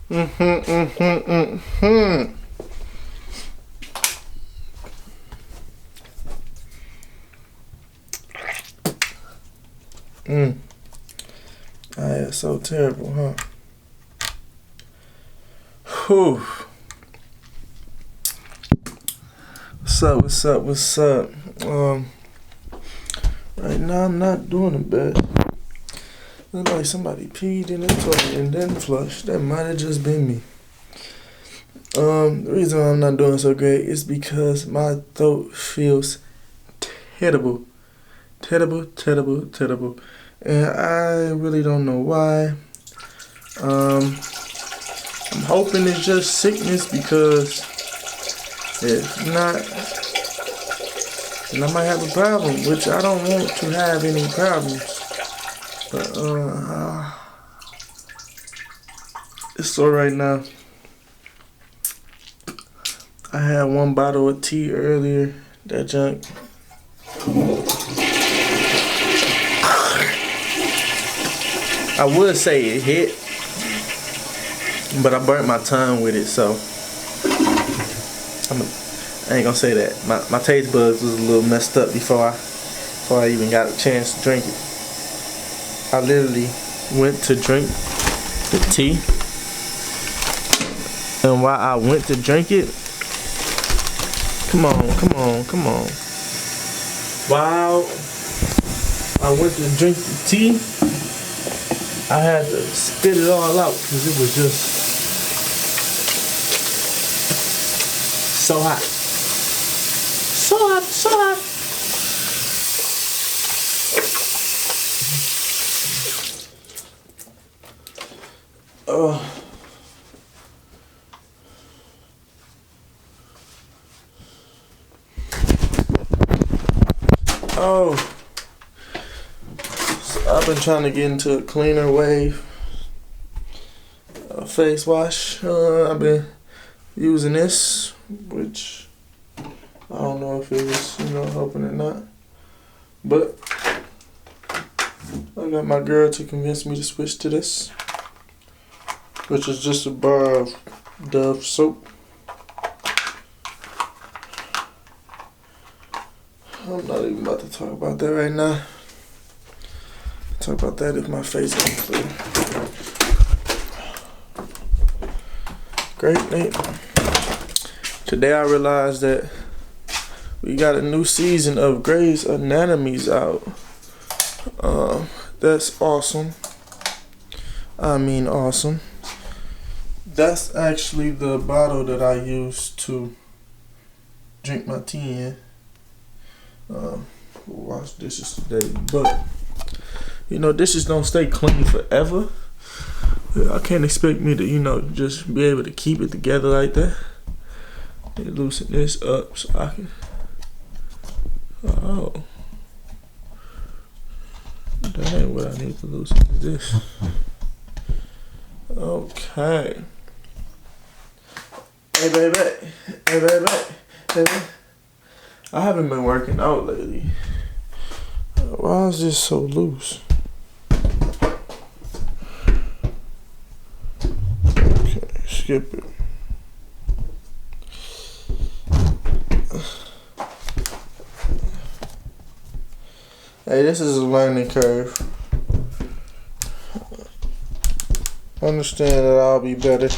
That's so terrible, huh? Whew. What's up? Right now I'm not doing the best. Looks like somebody peed in the toilet and then flushed. That might have just been me. The reason why I'm not doing so great is because my throat feels terrible. Terrible. And I really don't know why. I'm hoping it's just sickness, because if not, then I might have a problem, which I don't want to have any problems. But it's alright now. I had one bottle of tea earlier. That junk. I would say it hit, but I burnt my tongue with it, so I ain't gonna say that. My taste buds was a little messed up before I even got a chance to drink it. I literally went to drink the tea, and while I went to drink it, come on. While I went to drink the tea, I had to spit it all out because it was just so hot. So hot. So I've been trying to get into a cleaner wave face wash. I've been using this, which I don't know if it was, helping or not. But I got my girl to convince me to switch to this, which is just a bar of Dove soap. I'm not even about to talk about that right now. I'll talk about that if my face ain't clear. Great, Nate. Today I realized that we got a new season of Grey's Anatomy's out. That's awesome. I mean awesome. That's actually the bottle that I use to drink my tea in. Wash dishes today, but dishes don't stay clean forever. I can't expect me to just be able to keep it together like that. Loosen this up so I can. Oh, that ain't what I need to loosen. Is this? Okay. Hey baby. I haven't been working out lately. Why is this so loose? Okay, skip it. Hey, this is a learning curve. Understand that I'll be better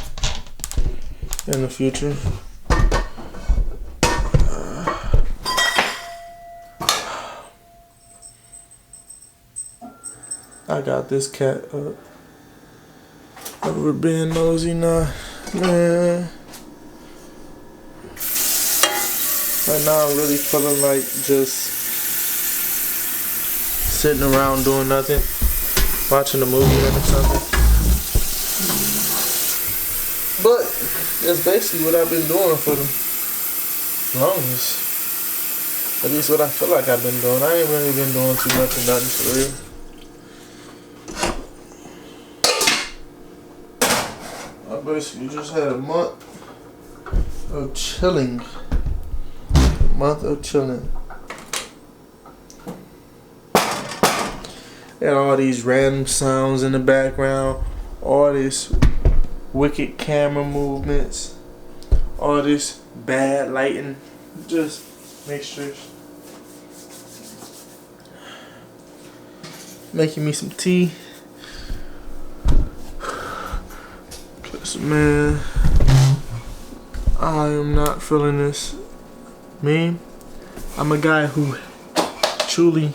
in the future. I got this cat up over being nosy now, man. Right now I'm really feeling like just sitting around doing nothing, watching a movie or something. But that's basically what I've been doing for the longest. At least what I feel like I've been doing. I ain't really been doing too much of nothing for real. I basically just had a month of chilling. And all these random sounds in the background. All this wicked camera movements, all this bad lighting, just mixtures. Making me some tea. Plus, man, I am not feeling this. Me, I'm a guy who truly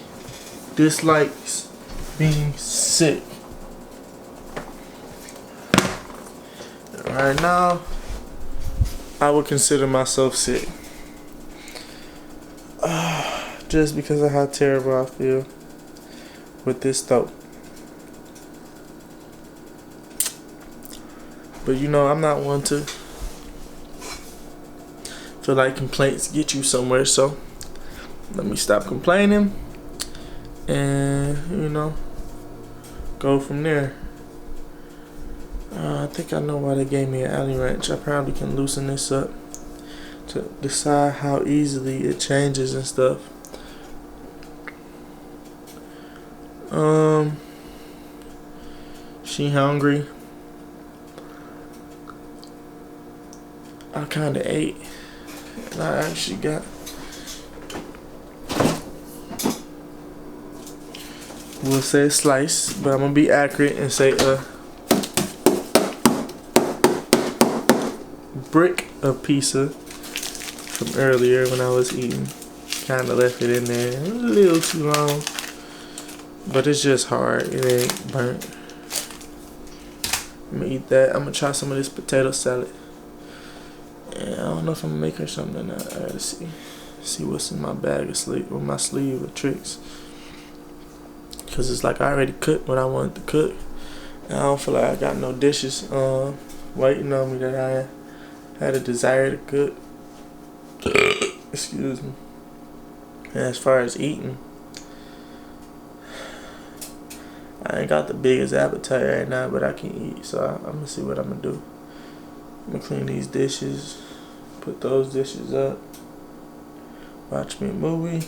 dislikes being sick. Right now, I would consider myself sick. Just because of how terrible I feel with this throat. But you know, I'm not one to feel like complaints get you somewhere, so let me stop complaining and, you know, go from there. I think I know why they gave me an Allen wrench. I probably can loosen this up to decide how easily it changes and stuff. She hungry. I kinda ate. And I actually got we'll say a slice, but I'm gonna be accurate and say brick of pizza from earlier when I was eating. Kinda left it in there. It was a little too long. But it's just hard. It ain't burnt. I'm gonna eat that. I'm gonna try some of this potato salad. And I don't know if I'm gonna make her something or not. I gotta see. See what's in my bag of sleep or my sleeve of tricks. Cause it's like I already cooked what I wanted to cook. And I don't feel like I got no dishes waiting on me that I had a desire to cook. Excuse me. And as far as eating, I ain't got the biggest appetite right now, but I can eat. So I'm gonna see what I'm gonna do. I'm gonna clean these dishes, put those dishes up, watch me a movie.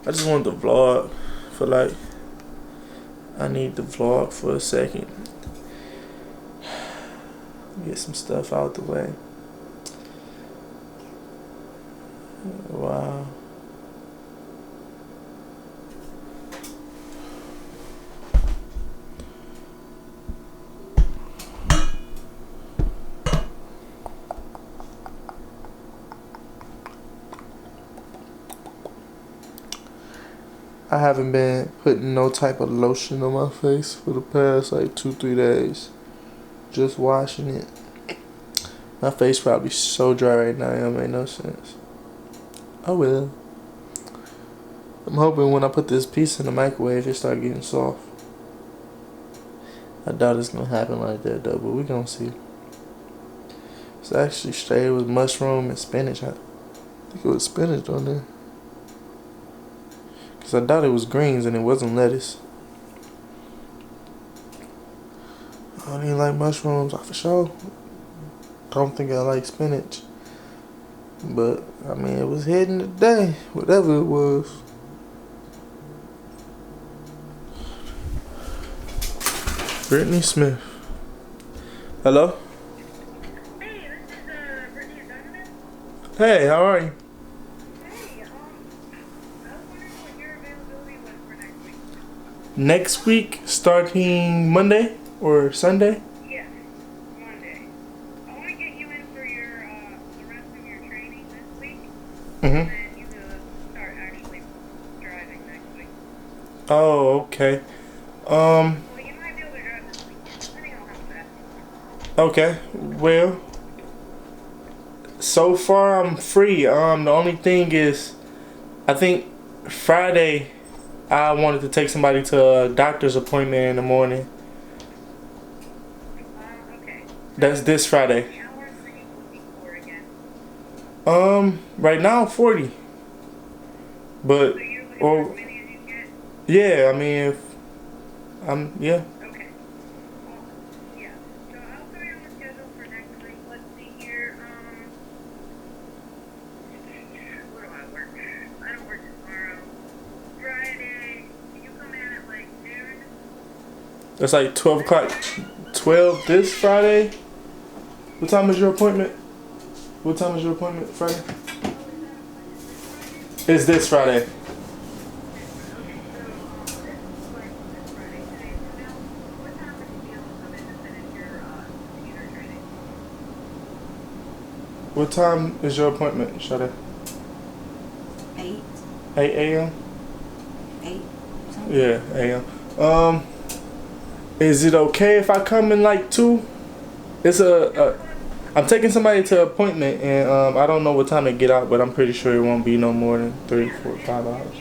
I just want the vlog. I feel like I need the vlog for a second. Get some stuff out the way. Wow. I haven't been putting no type of lotion on my face for the past like 2-3 days. Just washing it. My face probably so dry right now, it don't make no sense. Oh well. I'm hoping when I put this piece in the microwave it start getting soft. I doubt it's gonna happen like that though, but we gonna see. It's actually straight with mushroom and spinach. I think it was spinach on there. Cause I doubt it was greens and it wasn't lettuce. I don't even like mushrooms. I for sure don't think I like spinach. But I mean, it was hidden today, whatever it was. Brittany Smith. Hello? Hey, this is Brittany and Donovan. Hey, how are you? Hey, I was wondering what your availability was for next week. Next week, starting Monday or Sunday? Yes, Monday. I want to get you in for your the rest of your training this week, and then you can start actually driving next week. Oh, okay. Well, you might be able to drive this week, depending on how fast you are. Okay. Well, so far I'm free. The only thing is, I think Friday I wanted to take somebody to a doctor's appointment in the morning. Okay. That's this Friday. How many hours are you looking for again? Right now 40. But So you're looking for as many as you can get? yeah, I mean, if yeah. Okay. Awesome. Yeah. So I'll throw you on the schedule for next week. Let's see here. Where do I work? I don't work tomorrow. Friday. Can you come in at like noon? That's like 12 o'clock. 12 this Friday. What time is your appointment? What time is your appointment Friday? It's this Friday. What time is your appointment, Shada? 8. 8 a.m.? 8. Yeah, a.m. Is it okay if I come in like 2? It's I'm taking somebody to an appointment, and I don't know what time to get out, but I'm pretty sure it won't be no more than 3, 4, 5 hours.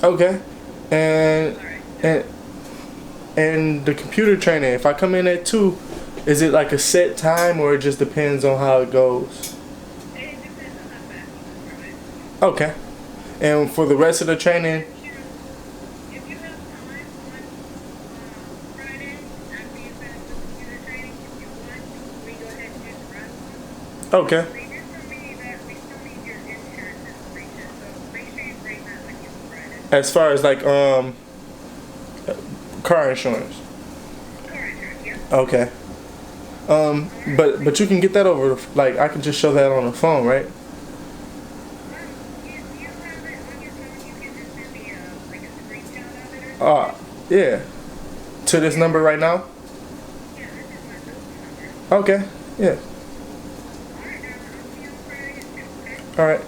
Okay, and the computer training. If I come in at 2, is it like a set time, or it just depends on how it goes? It depends on how fast you can drive. Okay, and for the rest of the training, If you have time on Friday after you finish the computer training, if you want, we go ahead and do the rest of them. okay, They did tell me that we still need your insurance information, so make sure you bring that with you on Friday. as far as like car insurance. Car insurance, yeah. Okay, but you can get that over. Like I can just show that on the phone, right? If you have it on your phone, you can just send me like a screenshot of it or Yeah. To this number right now. yeah, this is my cell phone number. Okay. Yeah. Alright, now I'll see you on Friday at 2, okay? All right.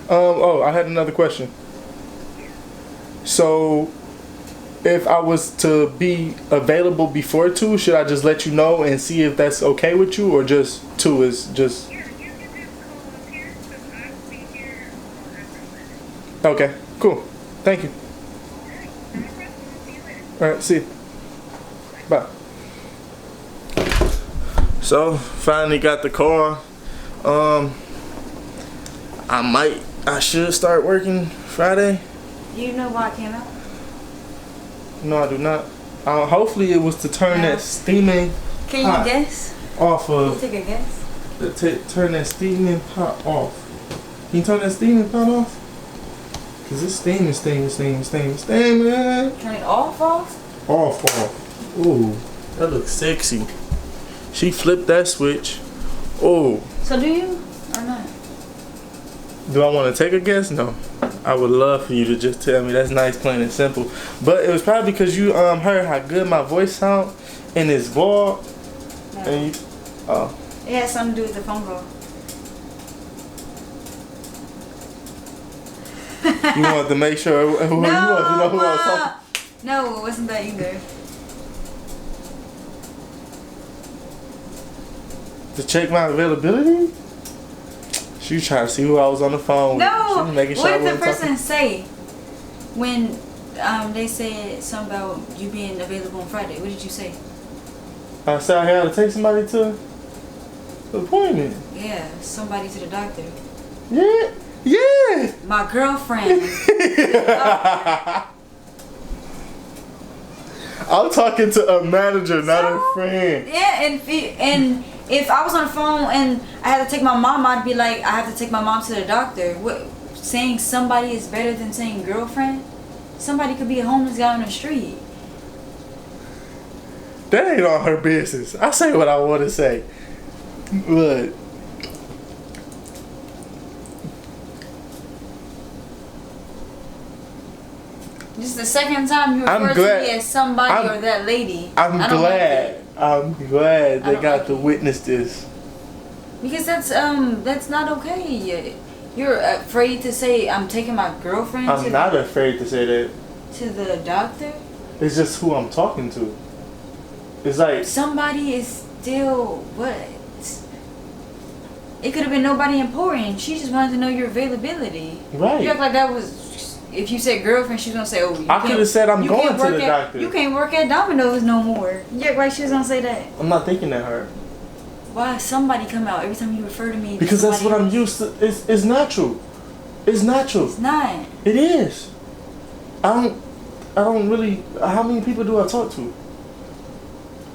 Oh, I had another question. So, if I was to be available before 2, should I just let you know and see if that's okay with you, or just 2 is just Yeah, you can just call up here, because I will be here after 11. okay? Cool. Thank you. Alright, no problem. See you later. All right. See you. Bye. So finally got the car. I should start working Friday. Do you know why I came out? No, I do not. Hopefully it was to turn No. that steaming Can you Hot. guess? off Can you of. take a guess? Turn that steaming pot off. Can you turn that steaming pot off? Cause it's steaming. Turn it off? Off. Ooh, that looks sexy. She flipped that switch. Oh, So do you or not? do I want to take a guess? No. I would love for you to just tell me. That's nice, plain and simple. But it was probably because you heard how good my voice sound and it's bald. No. And you, oh, It has something to do with the phone call. you wanted to make sure. You wanted to know who I was talking. No, it wasn't that either. To check my availability? She was trying to see who I was on the phone with. She No. was making sure What I did the wasn't person talking. say when they said something about you being available on Friday? What did you say? I said I had to take somebody to the appointment. Yeah, somebody to the doctor. Yeah. Yeah. My girlfriend. I'm talking to a manager, not a friend. Yeah, and if I was on the phone and I had to take my mom, I'd be like, I have to take my mom to the doctor. What? Saying somebody is better than saying girlfriend? Somebody could be a homeless guy on the street. That ain't all her business. I say what I want to say. Look. This is the second time you I'm refer to glad- me as somebody I'm- or that lady. I'm I don't like glad. it. I'm glad I they don't got like to it. witness this. Because that's not okay. You're afraid to say I'm taking my girlfriend I'm not afraid to say that. to the doctor. It's just who I'm talking to. It's like, Somebody is still what? It could have been nobody important. She just wanted to know your availability. right. You act like that was. If you said girlfriend, she's gonna say, "Oh, you I could have said I'm you going can't to work the at- doctor. You can't work at Domino's no more." You act like she was gonna say that. I'm not thinking that hard. Why somebody come out every time you refer to me? to Because that's what somebody I'm else? used to. It's natural. It's natural. It's not. It is. I don't really. How many people do I talk to?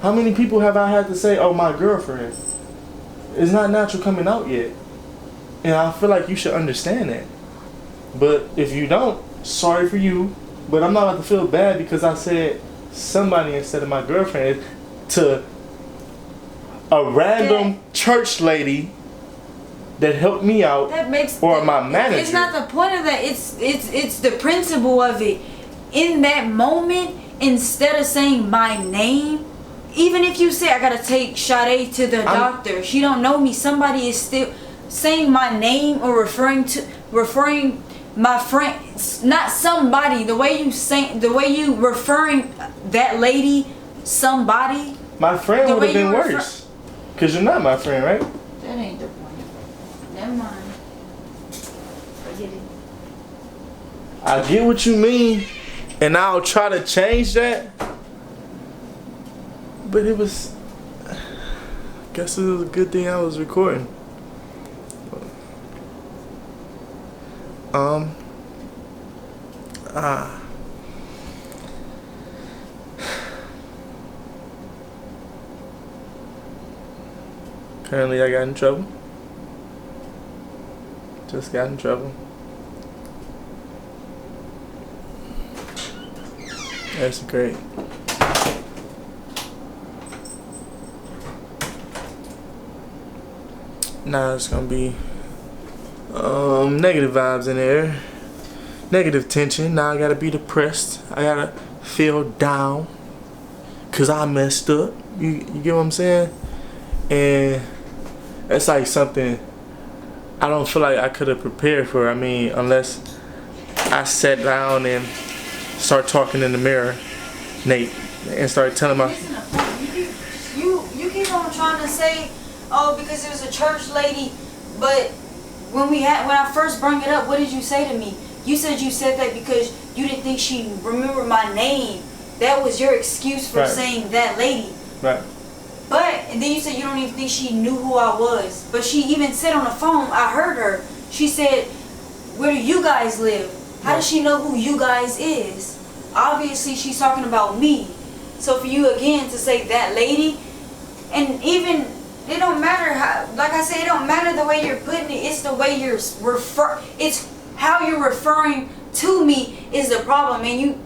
How many people have I had to say, "Oh, my girlfriend"? It's not natural coming out yet. And I feel like you should understand that. But if you don't, sorry for you. But I'm not about to feel bad because I said somebody instead of my girlfriend to a random church lady that helped me out, that makes or my manager. It's not the point of that. It's the principle of it. In that moment, instead of saying my name, even if you say I gotta take Sade to the doctor, she don't know me. Somebody is still saying my name or referring my friend, not somebody. The way you referring that lady, somebody. My friend would have been worse. Cause you're not my friend, right? That ain't the point. Never mind. Forget it. I get what you mean, and I'll try to change that. But it was, I guess it was a good thing I was recording. Apparently I got in trouble. Just got in trouble. That's great. Now it's gonna be negative vibes in there, negative tension. Now I gotta be depressed. I gotta feel down cause I messed up. You get what I'm saying? And it's like something I don't feel like I could have prepared for. I mean, unless I sat down and start talking in the mirror, Nate, and start telling my. You keep on trying to say, oh, because it was a church lady, but when I first brought it up, what did you say to me? You said that because you didn't think she remembered my name. That was your excuse for saying that lady. Right. And then you said you don't even think she knew who I was. But she even said on the phone, I heard her. She said, where do you guys live? How does she know who you guys is? Obviously, she's talking about me. So for you again to say that lady, and even it don't matter how. Like I said, it don't matter the way you're putting it. It's the way you're It's how you're referring to me is the problem, and you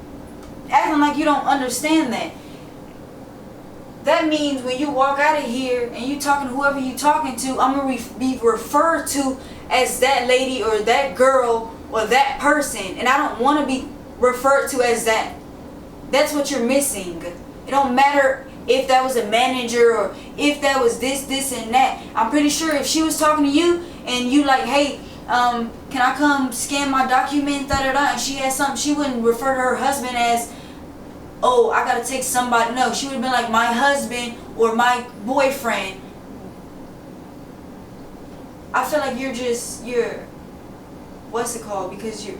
acting like you don't understand that. That means when you walk out of here and you talking to whoever you talking to, I'm gonna be referred to as that lady or that girl or that person, and I don't want to be referred to as that. That's what you're missing. It don't matter if that was a manager or if that was this and that. I'm pretty sure if she was talking to you and you like, hey, can I come scan my document, and she had something, she wouldn't refer to her husband as, oh, I gotta take somebody. No, she would have been like my husband or my boyfriend. I feel like you're what's it called? Because you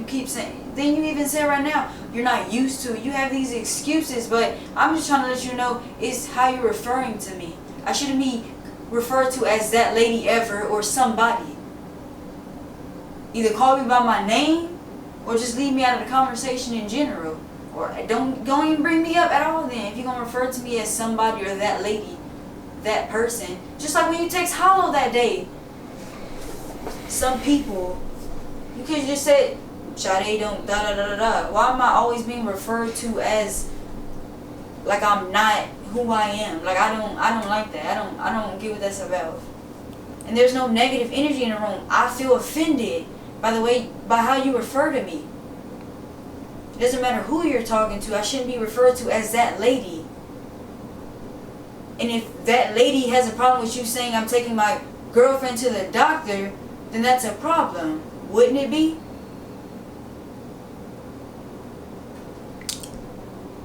keep saying, then you even say right now, you're not used to it. You have these excuses, but I'm just trying to let you know it's how you're referring to me. I shouldn't be referred to as that lady ever or somebody. Either call me by my name or just leave me out of the conversation in general. Or don't even bring me up at all then if you're going to refer to me as somebody or that lady, that person. Just like when you text Hollow that day. Some people, you could just say, Sade don't da. Why am I always being referred to as like I'm not who I am? Like I don't like that. I don't get what that's about. And there's no negative energy in the room. I feel offended by how you refer to me. It doesn't matter who you're talking to. I shouldn't be referred to as that lady. And if that lady has a problem with you saying I'm taking my girlfriend to the doctor, then that's a problem. Wouldn't it be?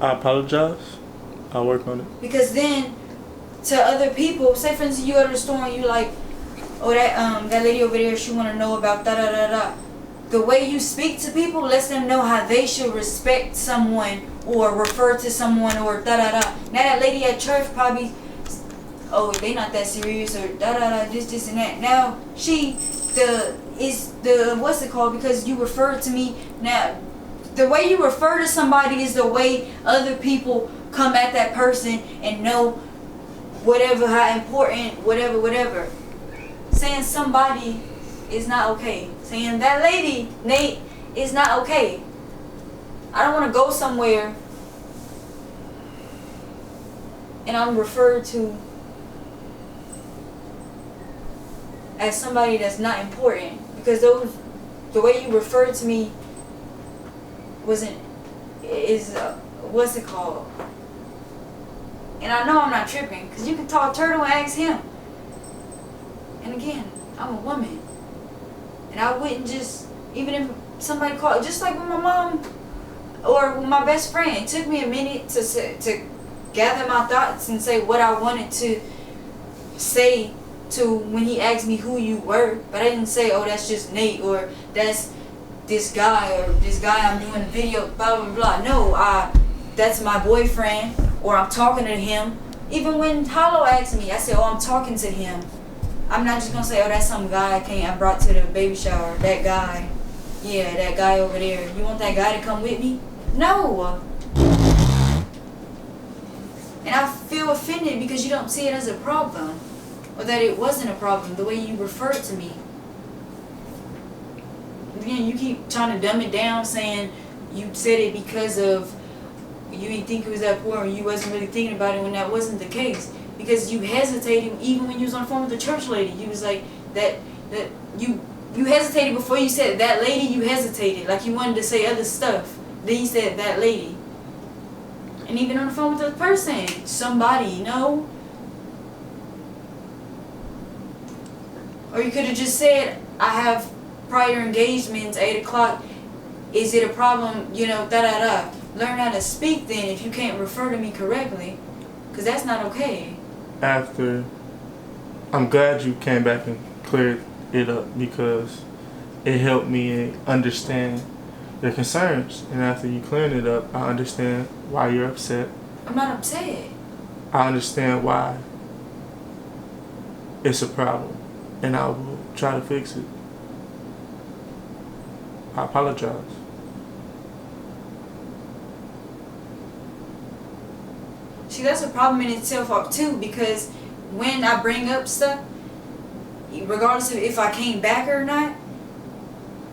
I apologize. I'll work on it. Because then, to other people, say for instance you go to the store and you like, oh that lady over there, she want to know about da. The way you speak to people lets them know how they should respect someone or refer to someone or da. Now that lady at church probably, oh, they not that serious or da this and that. Now what's it called? Because you refer to me now. The way you refer to somebody is the way other people come at that person and know whatever, how important, whatever. Saying somebody is not okay. Saying that lady, Nate, is not okay. I don't want to go somewhere and I'm referred to as somebody that's not important, because the way you referred to me what's it called? And I know I'm not tripping, because you can talk Turtle and ask him. And again, I'm a woman. And I wouldn't just, even if somebody called, just like with my mom or with my best friend, it took me a minute to gather my thoughts and say what I wanted to say to when he asked me who you were. But I didn't say, oh, that's just Nate, or that's this guy, or this guy I'm doing a video, blah, blah, blah. No, that's my boyfriend, or I'm talking to him. Even when Hollow asked me, I said, oh, I'm talking to him. I'm not just going to say, oh, that's some guy I brought to the baby shower. That guy. Yeah, that guy over there. You want that guy to come with me? No. And I feel offended because you don't see it as a problem. Or that it wasn't a problem, the way you referred to me. Again, you keep trying to dumb it down, saying you said it because of you didn't think it was that poor, and you wasn't really thinking about it when that wasn't the case. Because you hesitated even when you was on the phone with the church lady. You was like that you hesitated before you said that lady. You hesitated like you wanted to say other stuff. Then you said that lady. And even on the phone with the person, somebody, you know. Or you could have just said, I have prior engagements, 8 o'clock. Is it a problem? You know, da-da-da. Learn how to speak then if you can't refer to me correctly. Because that's not okay. I'm glad you came back and cleared it up, because it helped me understand your concerns. And after you clearing it up, I understand why you're upset. I'm not upset. I understand why it's a problem. And I will try to fix it. I apologize. See, that's a problem in itself too, because when I bring up stuff, regardless of if I came back or not,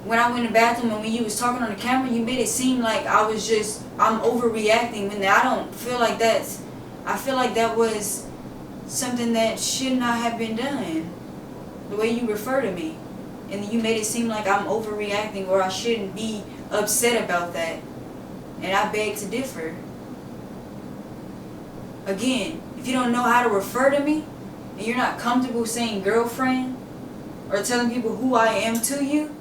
when I went in the bathroom and when you was talking on the camera, you made it seem like I'm overreacting, when I don't feel like that's, I feel like that was something that should not have been done. The way you refer to me. And you made it seem like I'm overreacting, or I shouldn't be upset about that. And I beg to differ. Again, if you don't know how to refer to me, and you're not comfortable saying girlfriend, or telling people who I am to you,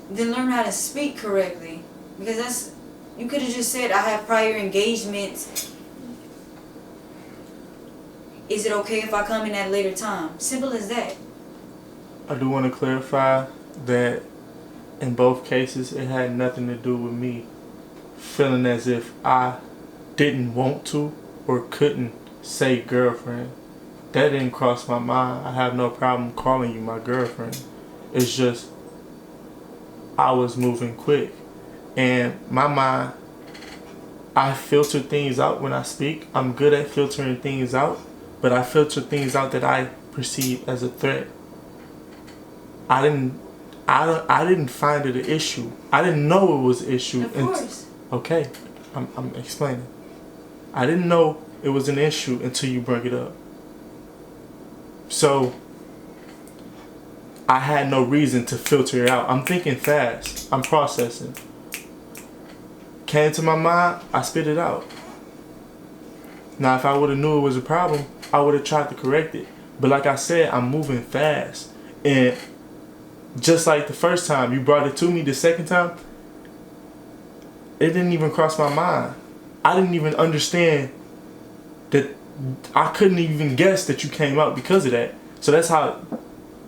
then learn how to speak correctly. Because you could have just said, I have prior engagements. Is it okay if I come in at a later time? Simple as that. I do want to clarify that in both cases, it had nothing to do with me feeling as if I didn't want to or couldn't say girlfriend. That didn't cross my mind. I have no problem calling you my girlfriend. It's just I was moving quick. And my mind, I filter things out when I speak. I'm good at filtering things out, but I filter things out that I perceive as a threat. I didn't find it an issue. I didn't know it was an issue. Of course. Okay, I'm explaining. I didn't know it was an issue until you brought it up. So I had no reason to filter it out. I'm thinking fast. I'm processing. Came to my mind, I spit it out. Now, if I would have knew it was a problem, I would have tried to correct it. But like I said, I'm moving fast. And just like the first time you brought it to me, the second time, it didn't even cross my mind. I didn't even understand that. I couldn't even guess that you came out because of that. So that's how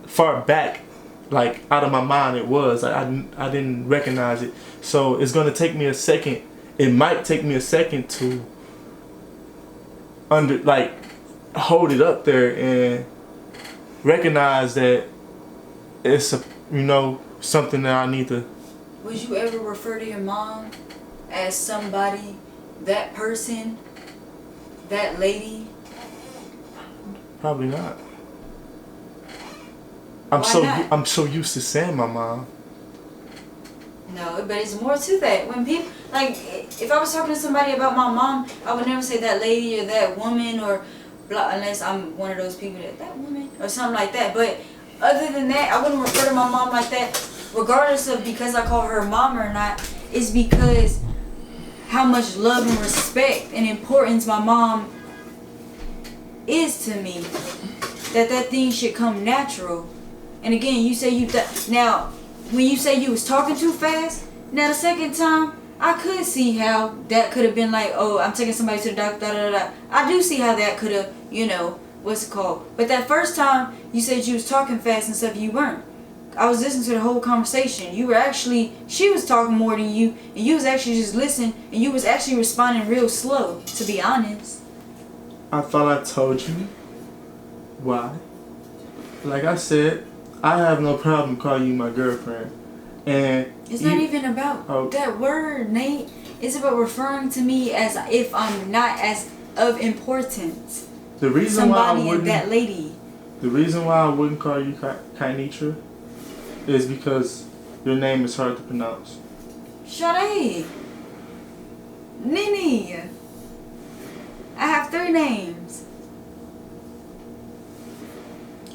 far back, like, out of my mind it was. I didn't recognize it. So it's going to take me a second. It might take me a second to hold it up there and recognize that it's something that I need to. Would you ever refer to your mom as somebody, that person, that lady? Probably not. Why not? I'm so used to saying my mom. No, but it's more to that. When people, like, if I was talking to somebody about my mom, I would never say that lady or that woman or blah, unless I'm one of those people that woman or something like that. But other than that, I wouldn't refer to my mom like that, regardless of because I call her mom or not. It's because how much love and respect and importance my mom is to me. That thing should come natural. And again, you say now, when you say you was talking too fast, now the second time, I could see how that could have been like, oh, I'm taking somebody to the doctor, da da da. I do see how that could have, what's it called? But that first time, you said you was talking fast and stuff, you weren't. I was listening to the whole conversation. She was talking more than you, and you was actually just listening, and you was actually responding real slow, to be honest. I thought I told you why. Like I said, I have no problem calling you my girlfriend. And it's not even about that word, Nate. It's about referring to me as if I'm not as of importance. The reason somebody why I wouldn't, that lady. The reason why I wouldn't call you Kainitra is because your name is hard to pronounce. Sade. Nini. I have 3 names.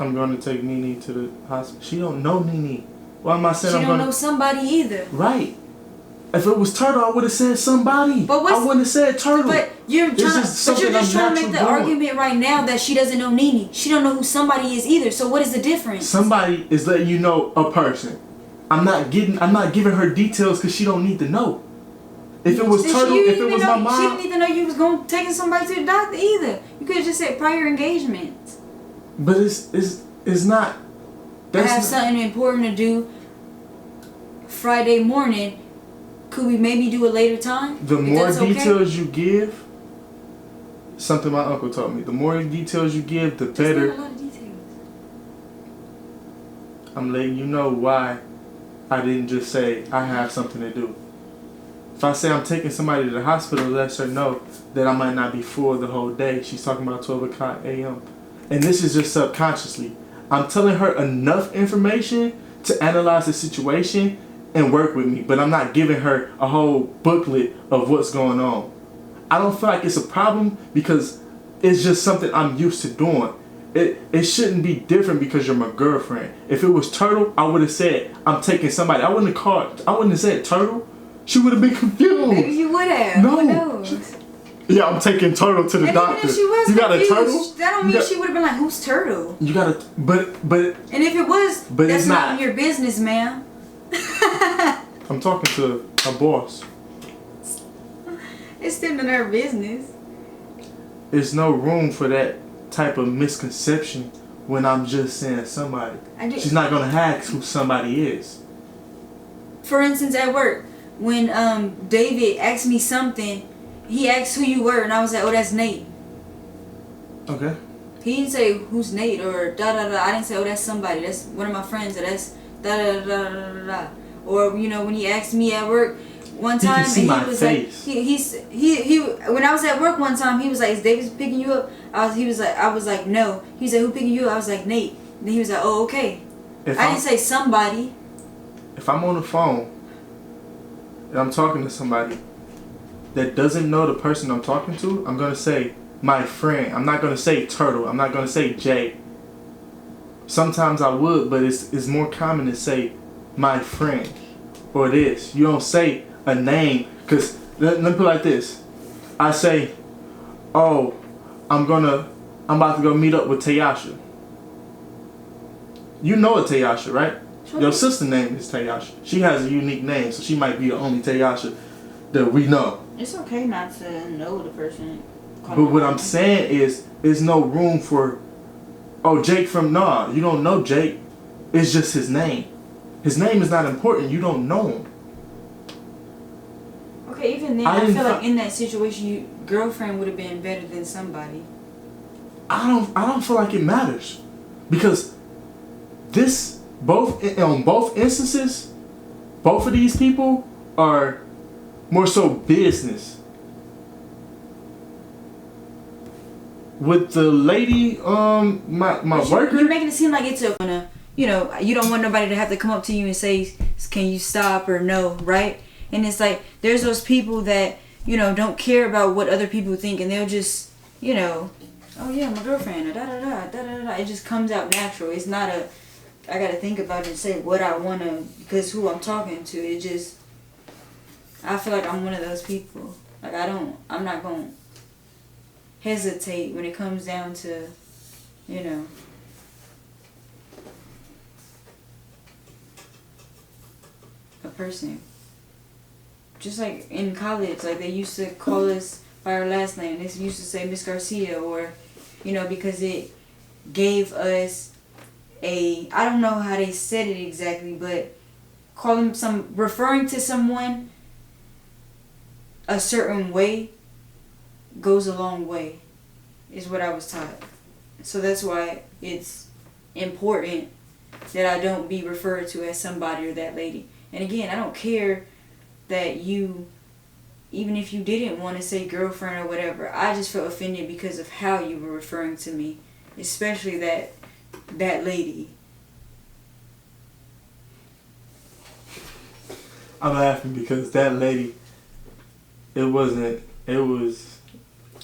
I'm going to take Nini to the hospital. She don't know Nini. Why am I saying she don't know somebody either? Right. If it was Turtle, I would have said somebody. But I wouldn't have said Turtle. But you're just trying to make the argument right now that she doesn't know Nini. She don't know who somebody is either. So what is the difference? Somebody is letting you know a person. I'm not giving her details because she don't need to know. If it was Turtle, if it was my mom, she didn't need to know you was taking somebody to the doctor either. You could have just said prior engagement. But it's not. I have something important to do Friday morning. Could we maybe do a later time? The more details you give, something my uncle taught me. The more details you give, the better. Not a lot of details. I'm letting you know why I didn't just say I have something to do. If I say I'm taking somebody to the hospital, let her know that I might not be full the whole day. She's talking about 12 o'clock a.m. And this is just subconsciously. I'm telling her enough information to analyze the situation and work with me, but I'm not giving her a whole booklet of what's going on. I don't feel like it's a problem because it's just something I'm used to doing. It shouldn't be different because you're my girlfriend. If it was Turtle, I would have said I'm taking somebody. I wouldn't have said Turtle. She would have been confused. Maybe you would have. No. Who knows? Yeah, I'm taking Turtle to the doctor. Even if she was you got confused, a turtle? that don't mean she would have been like, who's Turtle? You got to, but. And if it was, but that's it's not your business, ma'am. I'm talking to a boss. It's still none of her business. There's no room for that type of misconception when I'm just saying somebody. She's not gonna ask who somebody is. For instance, at work, when David asked me something, he asked who you were, and I was like, oh, that's Nate. Okay. He didn't say who's Nate or da da da. I didn't say, oh, that's somebody. That's one of my friends. Or that's da da da da da da. Or when he asked me at work one time, and he was face. Like, he when I was at work one time, he was like, is David picking you up? I was like, no. He said, who picking you up? I was like, Nate. Then he was like, oh, okay. I didn't say somebody. If I'm on the phone and I'm talking to somebody that doesn't know the person I'm talking to, I'm gonna say my friend. I'm not gonna say Turtle. I'm not gonna say Jay. Sometimes I would, but it's more common to say my friend or this. You don't say a name, because let me put it like this. I say, oh, I'm about to go meet up with Tayasha. You know a Tayasha, right? Sure. Your sister name is Tayasha. She has a unique name, so she might be the only Tayasha that we know. It's okay not to know the person. But what I'm saying is, there's no room for, oh, Jake from Nah. You don't know Jake. It's just his name. His name is not important. You don't know him. Okay, even then, I feel like in that situation, your girlfriend would have been better than somebody. I don't feel like it matters, because on both instances, both of these people are more so business. with the lady, my worker. You're making it seem like it's you don't want nobody to have to come up to you and say, can you stop or no, right? And it's like, there's those people that, don't care about what other people think, and they'll just, oh yeah, my girlfriend, da da da, da da da. It just comes out natural. It's not I gotta think about it and say what I wanna, because who I'm talking to. It just, I feel like I'm one of those people. Like, I'm not gonna hesitate when it comes down to, a person. Just like in college, like they used to call us by our last name. They used to say Miss Garcia, or, because it gave us I don't know how they said it exactly, but referring to someone a certain way goes a long way, is what I was taught. So that's why it's important that I don't be referred to as somebody or that lady. And again, I don't care that even if you didn't want to say girlfriend or whatever, I just felt offended because of how you were referring to me, especially that lady. I'm laughing because that lady, it was.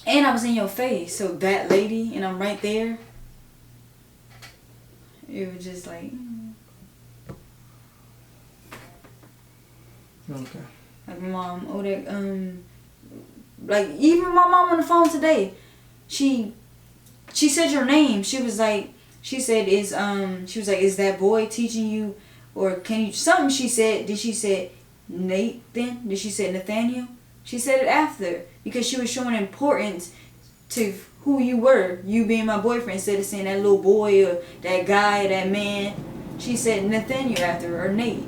And I was in your face, so that lady, and I'm right there. It was just like. Okay. Like mom, like even my mom on the phone today, she said your name. She was like, is that boy teaching you, or can you something? She said, did she say Nathan? Did she say Nathaniel? She said it after, because she was showing importance to who you were, you being my boyfriend, instead of saying that little boy or that guy or that man. She said Nathaniel after, or Nate.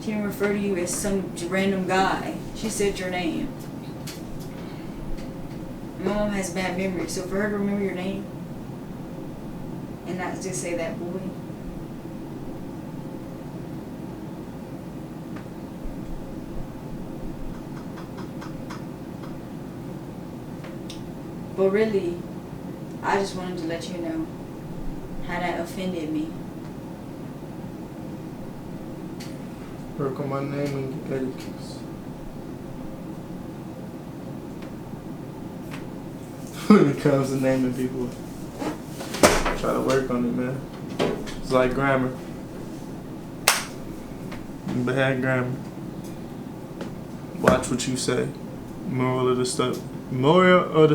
She didn't refer to you as some random guy. She said your name. My mom has bad memory, so for her to remember your name and not just say that boy. But really, I just wanted to let you know how that offended me. Work on my name and get kiss. When it comes to naming people, try to work on it, man. It's like grammar. Bad grammar. Watch what you say. Moral of the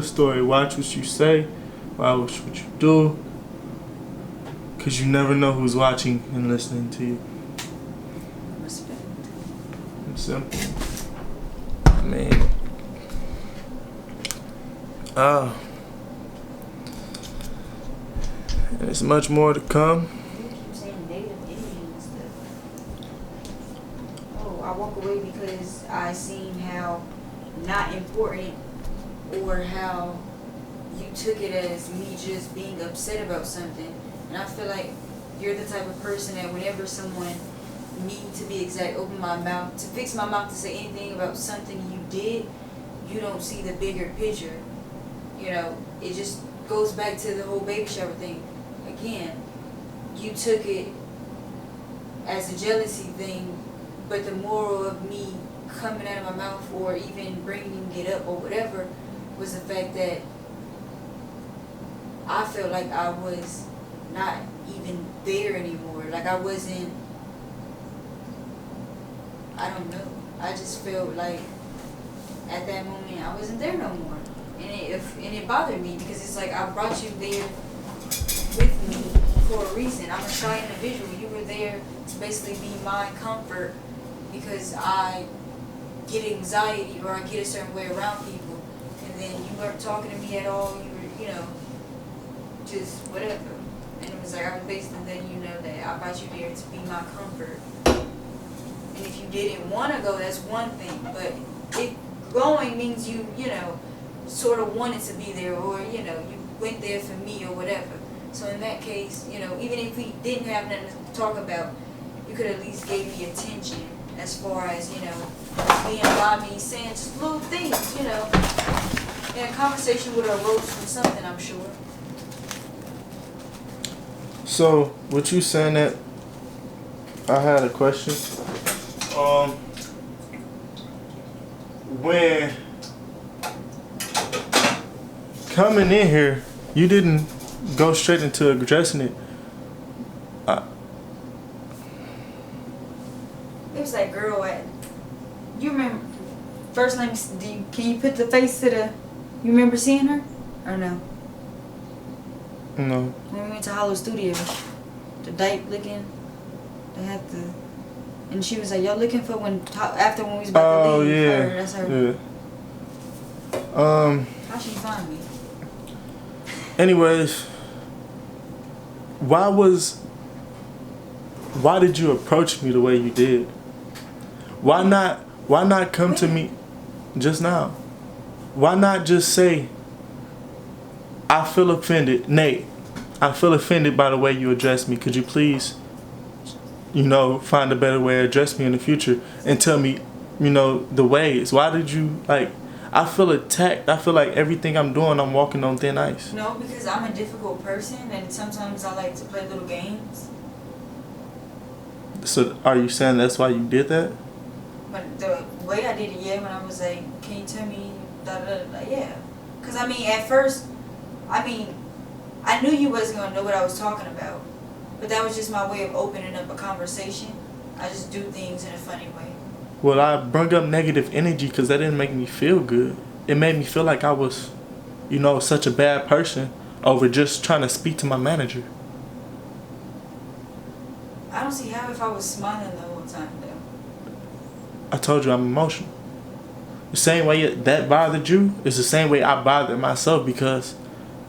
story. Watch what you say. Watch what you do. Because you never know who's watching and listening to you. Respect. It's simple. I mean, and there's much more to come. I walk away because I seen how not important, or how you took it as me just being upset about something. And I feel like you're the type of person that whenever someone needs, to be exact, open my mouth, to fix my mouth to say anything about something you did, you don't see the bigger picture. It just goes back to the whole baby shower thing. Again, you took it as a jealousy thing, but the moral of me coming out of my mouth or even bringing it up or whatever was the fact that I felt like I was not even there anymore. Like I wasn't, I don't know. I just felt like at that moment I wasn't there no more. And it bothered me because it's like I brought you there with me for a reason. I'm a shy individual. You were there to basically be my comfort because I get anxiety or I get a certain way around people. And then you weren't talking to me at all. You were, just whatever. And it was like I was basically letting you know that I brought you there to be my comfort. And if you didn't want to go, that's one thing. But if going means you sort of wanted to be there, or, you went there for me or whatever. So in that case, even if we didn't have nothing to talk about, you could at least gave me attention. as far as, you know, being by me, saying just little things, you know. And a conversation would have arose from something, I'm sure. So, what you saying that I had a question. When coming in here, you didn't go straight into addressing it. It was that girl at, you remember, first name, can you put the face to the, you remember seeing her? Or no? No. When we went to Hollow Studio, the dyke looking, they had the, and she was like, "Y'all looking for after when we was about to leave?" Yeah. Her, that's her. Yeah. How she find me? Anyways, why did you approach me the way you did? Why not come to me just now? Why not just say, I feel offended, Nate, I feel offended by the way you address me. Could you please, you know, find a better way to address me in the future and tell me, you know, the ways? Why did you, like, I feel attacked. I feel like everything I'm doing, I'm walking on thin ice. No, because I'm a difficult person and sometimes I like to play little games. So are you saying that's why you did that? But the way I did it, yeah, when I was like, "Can you tell me da da da?" Yeah, because I mean, at first, I knew you wasn't gonna know what I was talking about, but that was just my way of opening up a conversation. I just do things in a funny way. Well, I brought up negative energy because that didn't make me feel good. It made me feel like I was, you know, such a bad person over just trying to speak to my manager. I don't see how if I was smiling the whole time though. I told you I'm emotional. The same way that bothered you is the same way I bothered myself because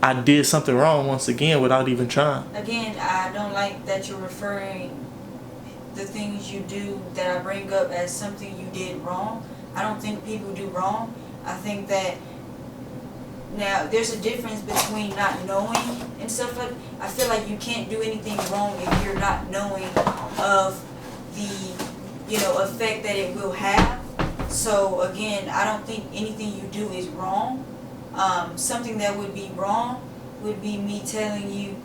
I did something wrong once again without even trying. Again, I don't like that you're referring the things you do that I bring up as something you did wrong. I don't think people do wrong. I think that now there's a difference between not knowing and stuff like. I feel like you can't do anything wrong if you're not knowing of the, you know, effect that it will have. So again, I don't think anything you do is wrong. Something that would be wrong would be me telling you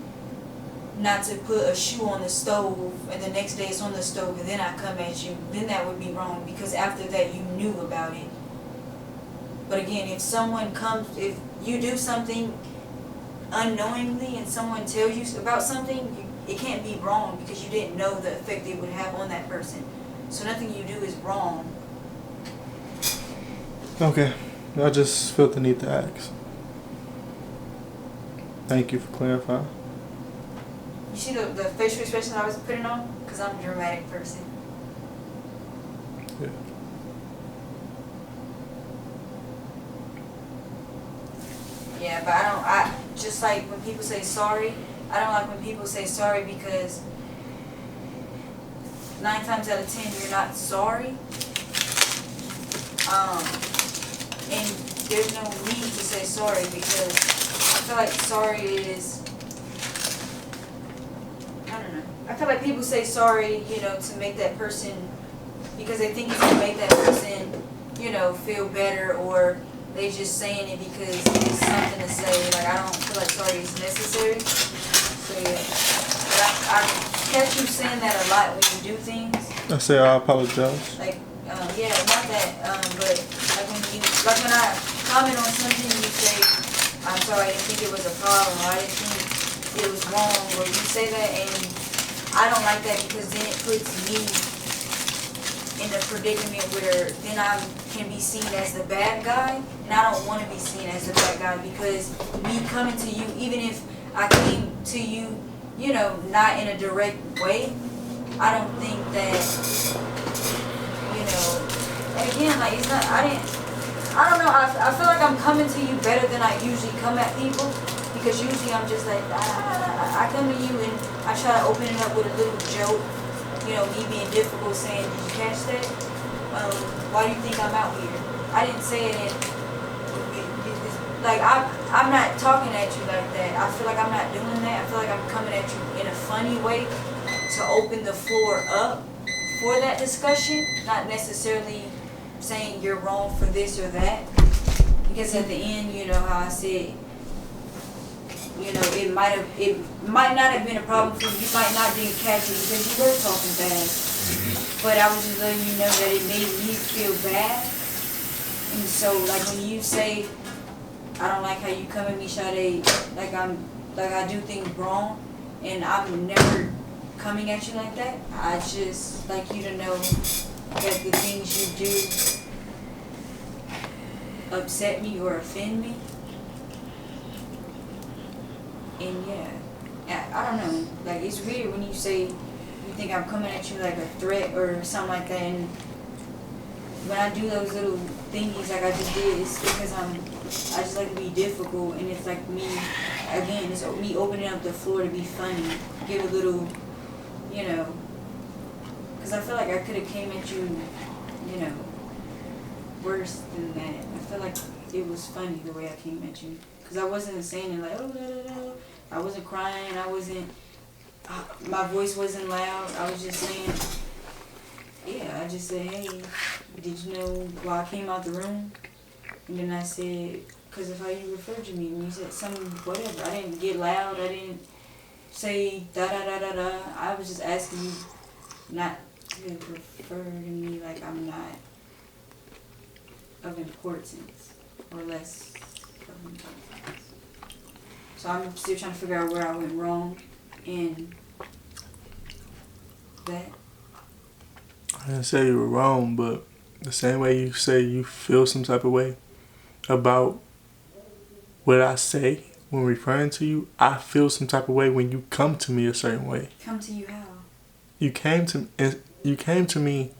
not to put a shoe on the stove and the next day it's on the stove and then I come at you. Then that would be wrong because after that you knew about it. But again, if you do something unknowingly and someone tells you about something, it can't be wrong because you didn't know the effect it would have on that person. So nothing you do is wrong. Okay. I just felt the need to ask. Thank you for clarifying. You see the facial expression I was putting on? Because I'm a dramatic person. Yeah. Yeah, but I just like when people say sorry, I don't like when people say sorry because 9 times out of 10 you're not sorry. And there's no need to say sorry because I feel like sorry is, I don't know. I feel like people say sorry, you know, to make that person, because they think it's going to make that person, you know, feel better, or they just saying it because it's something to say. Like, I don't feel like sorry is necessary. So, yeah. But I catch you saying that a lot when you do things. I say I apologize. Like, yeah, not that, but like when I comment on something, you say, I'm sorry, I didn't think it was a problem, or I didn't think it was wrong, or you say that, and I don't like that because then it puts me in a predicament where then I can be seen as the bad guy, and I don't want to be seen as the bad guy because me coming to you, even if I came to you, you know, not in a direct way, I don't think that, you know, and again, like, it's not, I don't know, I feel like I'm coming to you better than I usually come at people, because usually I'm just like, I come to you and I try to open it up with a little joke, you know, me being difficult, saying, did you catch that? Why do you think I'm out here? I didn't say it in, like, I'm not talking at you like that. I feel like I'm not doing that. I feel like I'm coming at you in a funny way to open the floor up for that discussion, not necessarily saying you're wrong for this or that. Because at the end, you know how I said, you know, it might not have been a problem for you. You might not didn't catch it because you were talking fast. But I was just letting you know that it made me feel bad. And so, like when you say, I don't like how you come at me, Sade, like I do things wrong, and I'm never coming at you like that. I just like you to know that the things you do upset me or offend me. And yeah, I don't know. Like it's weird when you say you think I'm coming at you like a threat or something like that. And when I do those little thingies like I just did, it's because I just like to be difficult, and it's like me again. It's me opening up the floor to be funny, give a little, you know. Because I feel like I could have came at you, you know, worse than that. I feel like it was funny the way I came at you. Because I wasn't saying it like, oh, no. I wasn't crying. I wasn't, my voice wasn't loud. I was just saying, yeah, I just said, hey, did you know why I came out the room? And then I said, because of how you referred to me. When you said something, whatever. I didn't get loud. I didn't say da-da-da-da-da. I was just asking you not to refer to me like I'm not of importance or less of importance. So I'm still trying to figure out where I went wrong in that. I didn't say you were wrong, but the same way you say you feel some type of way about what I say when referring to you, I feel some type of way when you come to me a certain way. Come to you how? You came to me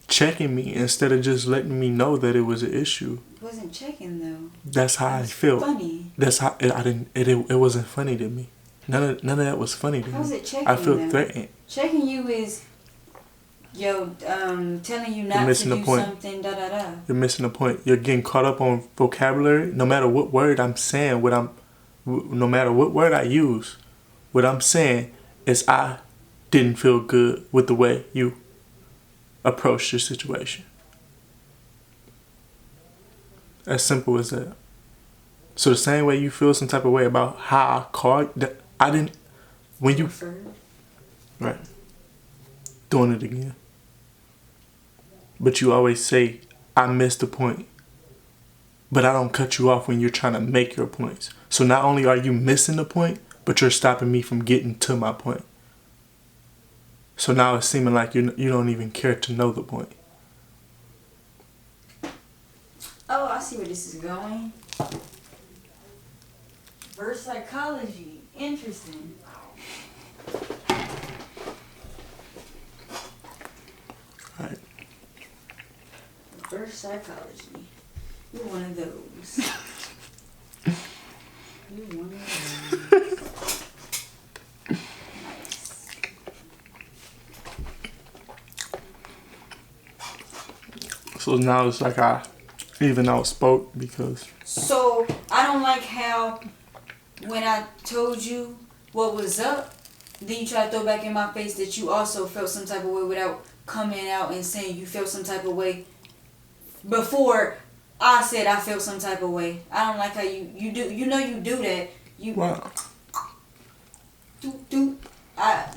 checking me instead of just letting me know that it was an issue. It wasn't checking though. That's how I felt. Funny. That's how it wasn't funny to me. None of that was funny to me. How was it checking? I feel though? threatened. Checking you is, telling you not to do something. Da da da. You're missing the point. You're getting caught up on vocabulary. No matter what word I'm saying, no matter what word I use, what I'm saying is I didn't feel good with the way you approached your situation. As simple as that. So the same way you feel some type of way about how I called, that I didn't. When you right, doing it again. But you always say I missed the point. But I don't cut you off when you're trying to make your points. So not only are you missing the point, but you're stopping me from getting to my point. So now it's seeming like you don't even care to know the point. Oh, I see where this is going. Reverse psychology. Interesting. Right. Reverse psychology. You're one of those. You're one of those. Nice. So now it's like I even outspoke because. So I don't like how when I told you what was up, then you try to throw back in my face that you also felt some type of way without coming out and saying you felt some type of way before I said I felt some type of way. I don't like how you do. You know you do that. You. Wow.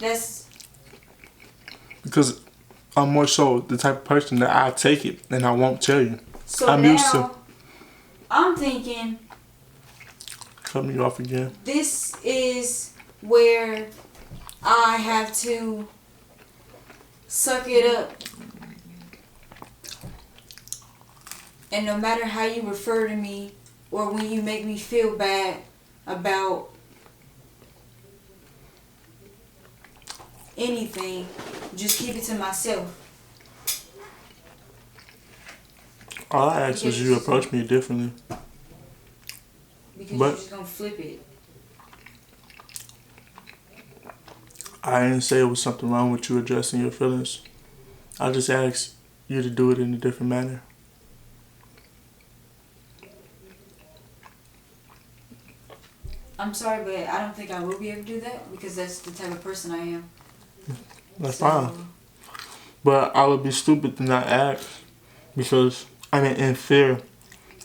That's Because I'm more so the type of person that I take it and I won't tell you. so I'm now used to. I'm thinking. Cut me off again. This is where I have to suck it up. And no matter how you refer to me or when you make me feel bad about anything, just keep it to myself. All I asked was you to approach me differently. Because But- you're just going to flip it. I didn't say it was something wrong with you addressing your feelings. I just asked you to do it in a different manner. I'm sorry, but I don't think I will be able to do that because that's the type of person I am. That's So, fine. But I would be stupid to not ask because I'm in fear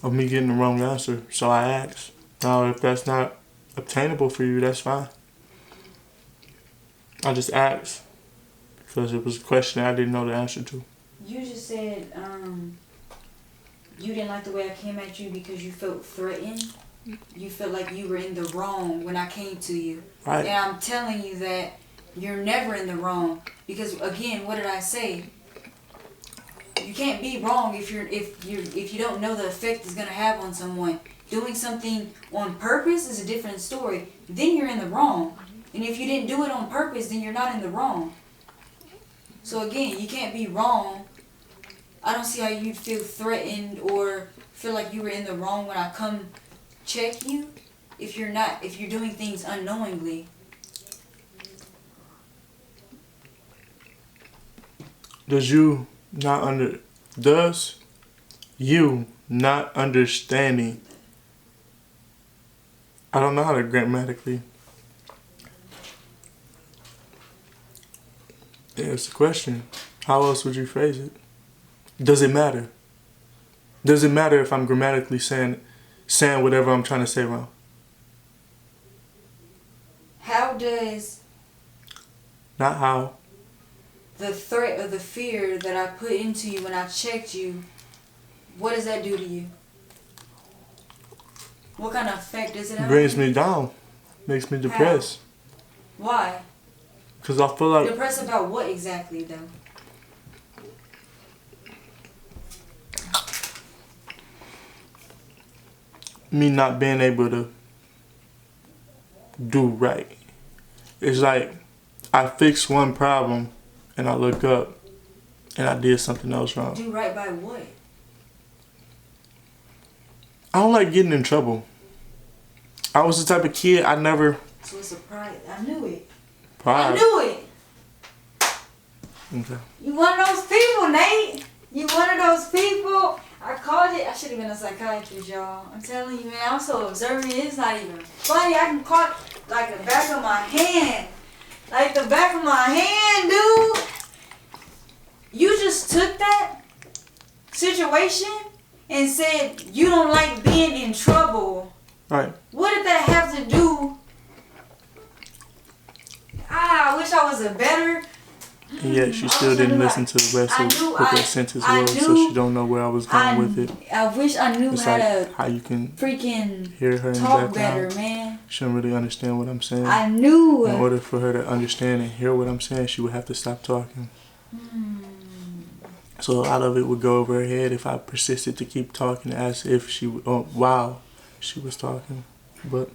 of me getting the wrong answer. So I ask. Now, if that's not obtainable for you, that's fine. I just asked because it was a question I didn't know the answer to. You just said you didn't like the way I came at you because you felt threatened. You felt like you were in the wrong when I came to you. Right. And I'm telling you that you're never in the wrong. Because again, what did I say? You can't be wrong if you don't know the effect it's gonna have on someone. Doing something on purpose is a different story. Then you're in the wrong. And if you didn't do it on purpose, then you're not in the wrong. So again, you can't be wrong. I don't see how you'd feel threatened or feel like you were in the wrong when I come check you if you're doing things unknowingly. Does you not understanding, I don't know how to grammatically answer the question. How else would you phrase it? Does it matter? Does it matter if I'm grammatically saying whatever I'm trying to say wrong? How does Not how. the threat or the fear that I put into you when I checked you, what does that do to you? What kind of effect does it have? Brings me down. Makes me depressed. Why? Because I feel like Depressed about what exactly though? me not being able to do right. It's like I fix one problem and I look up and I did something else wrong. Do right by what? I don't like getting in trouble. I was the type of kid I never So it's a pride. I knew it. I pride. knew it. Okay. You one of those people, Nate. You one of those people. I called it. I should have been a psychiatrist, y'all. I'm telling you, man. I'm so observant. It's not even funny. I can call like the back of my hand. Like the back of my hand, dude. You just took that situation and said you don't like being in trouble. Right. What did that have to do? I wish I was a better. And yet she still didn't listen to the rest of what that sentence was, so she don't know where I was going with it. I wish I knew It's how like to how you can freaking hear her in the talk background. better, man. She don't really understand what I'm saying. I knew In it. order for her to understand and hear what I'm saying, she would have to stop talking. So a lot of it would go over her head if I persisted to keep talking as if while she was talking. But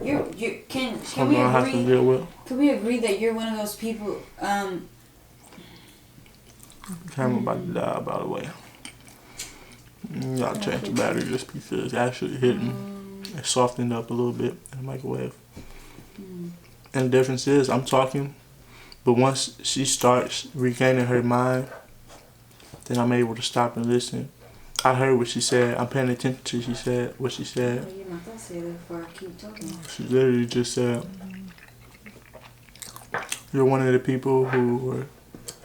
You can I'm we gonna have to agree? deal with. Can we agree that you're one of those people? Camera about to die, by the way. Gotta change the battery just because it's actually hitting. It softened up a little bit in the microwave. And the difference is I'm talking, but once she starts regaining her mind, then I'm able to stop and listen. I heard what she said. I'm paying attention to what she said. You know, I say that before I keep talking. She literally just said, "You're one of the people who were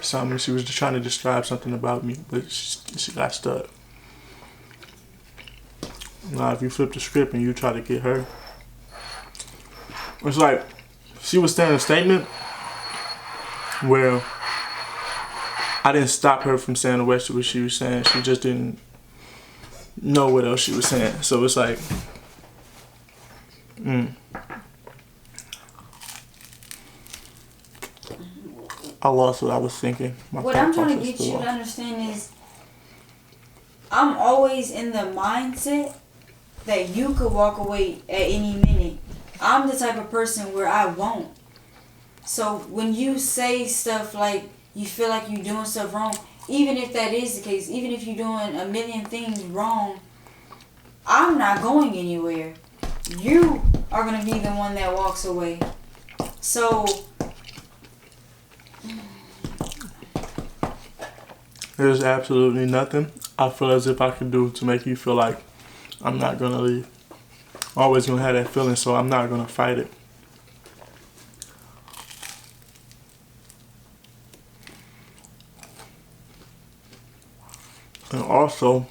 something." She was just trying to describe something about me, but she got stuck. Now, if you flip the script and you try to get her, it's like she was saying a statement where I didn't stop her from saying the rest of what she was saying. She just didn't know what else she was saying. So it's like, I lost what I was thinking. What I'm trying to get you to understand is, I'm always in the mindset that you could walk away at any minute. I'm the type of person where I won't. So when you say stuff like you feel like you're doing stuff wrong, even if that is the case, even if you're doing a million things wrong, I'm not going anywhere. You are going to be the one that walks away. So there's absolutely nothing I feel as if I could do to make you feel like I'm not going to leave. Always gonna have that feeling, so I'm not gonna fight it. And also,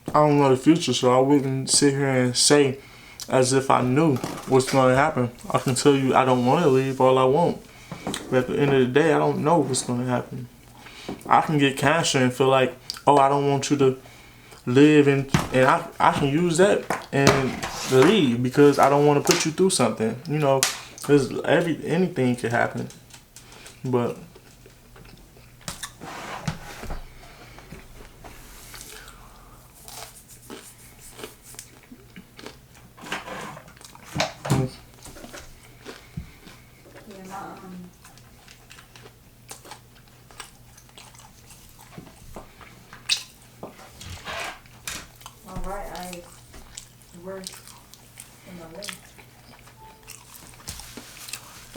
I don't know the future, so I wouldn't sit here and say as if I knew what's going to happen. I can tell you I don't want to leave all I want. But at the end of the day, I don't know what's going to happen. I can get cancer and feel like, oh, I don't want you to live, and I can use that and leave because I don't want to put you through something. You know, because anything could happen. But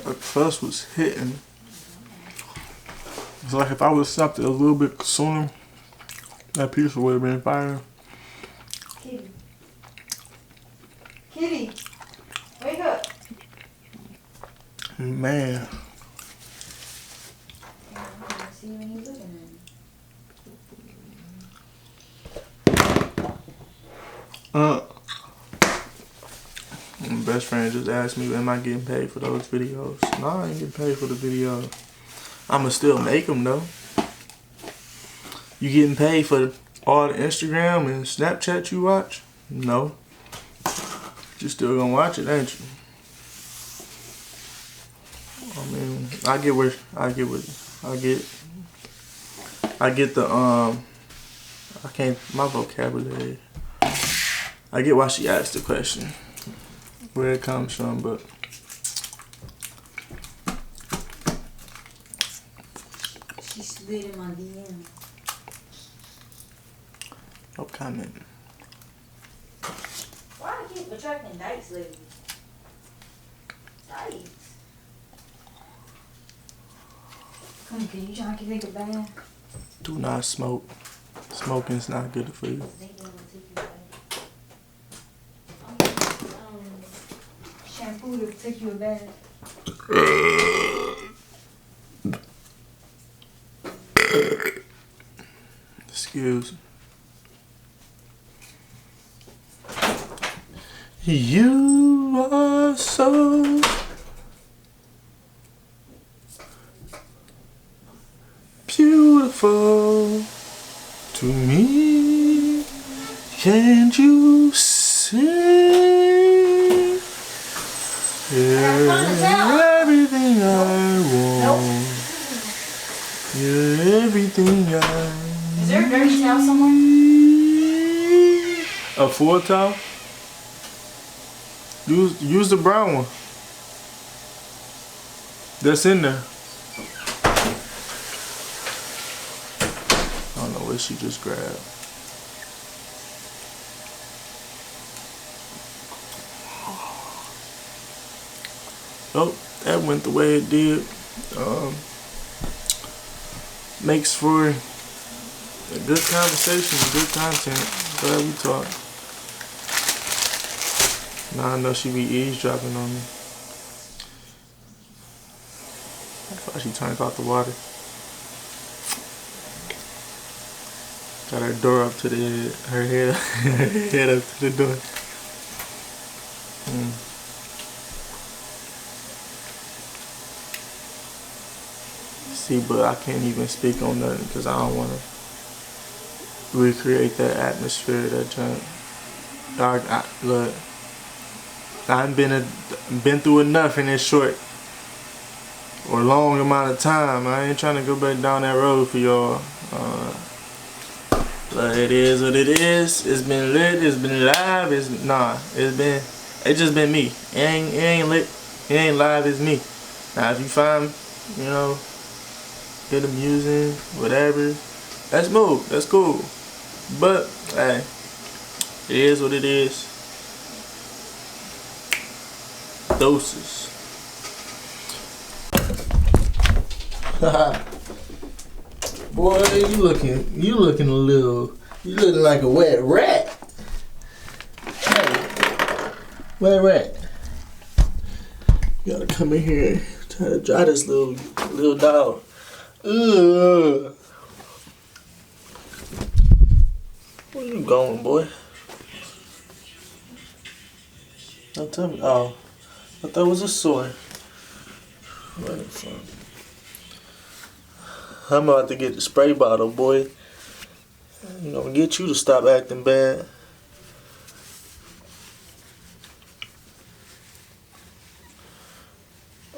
the fuss was hitting. It's like if I would have stopped it a little bit sooner, that pizza would have been fire. Kitty. Kitty, wake up. Man. See when you looking at me. My best friend just asked me, am I getting paid for those videos? No, I ain't getting paid for the videos. I'ma still make them though. You getting paid for all the Instagram and Snapchat you watch? No. You still gonna watch it, ain't you? I mean, I get the I can't, my vocabulary. I get why she asked the question, where it comes from, but She slid in my DM. no comment. Why do I keep attracting dykes lately? Dykes. Come on, can you try to take a bath? Do not smoke. Smoking's not good for you. Shampoo to take you a bath. Excuse me. You are so beautiful to me. Can't you see? You're everything I want. You're everything I Is there a dirty towel somewhere? need. A full towel? Use the brown one. That's in there. I don't know what she just grabbed. Oh, that went the way it did. Makes for a good conversation, good content. Glad we talked. Now I know she be eavesdropping on me. That's why she turned off the water. Got her door up to the her head up to the door. See, but I can't even speak on nothing because I don't want to recreate that atmosphere, that junk. Look, I've been through enough in this short or long amount of time. I ain't trying to go back down that road for y'all. But it is what it is. It's been lit. It's been live. It's just been me. It ain't lit. It ain't live. It's me. Now if you find, get amusing, whatever, that's move. That's cool. But hey, it is what it is. Doses. Boy, you looking like a wet rat. Where at? You gotta come in here and try to dry this little dog. Ugh. Where you going, boy? Don't tell me. Oh, I thought it was a soy. Where the fuck? I'm about to get the spray bottle, boy. I'm gonna get you to stop acting bad.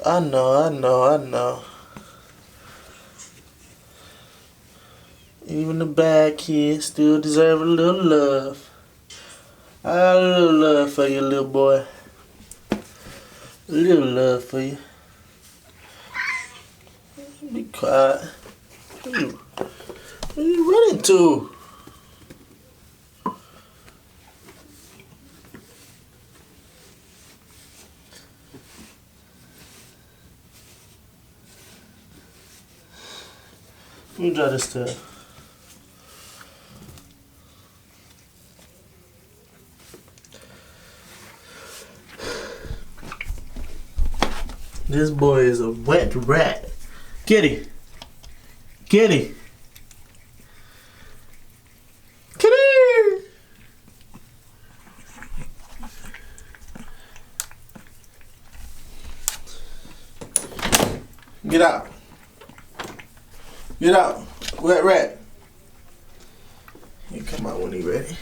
I know. Even the bad kids still deserve a little love. I got a little love for you, little boy. A little love for you. Be quiet. Where you running to? Let me dry this tail. This boy is a wet rat. Kitty. Kitty. Kitty. Get out. Get out. Wet rat. He come out when he ready.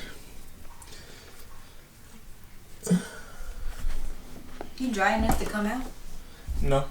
You dry enough to come out? No.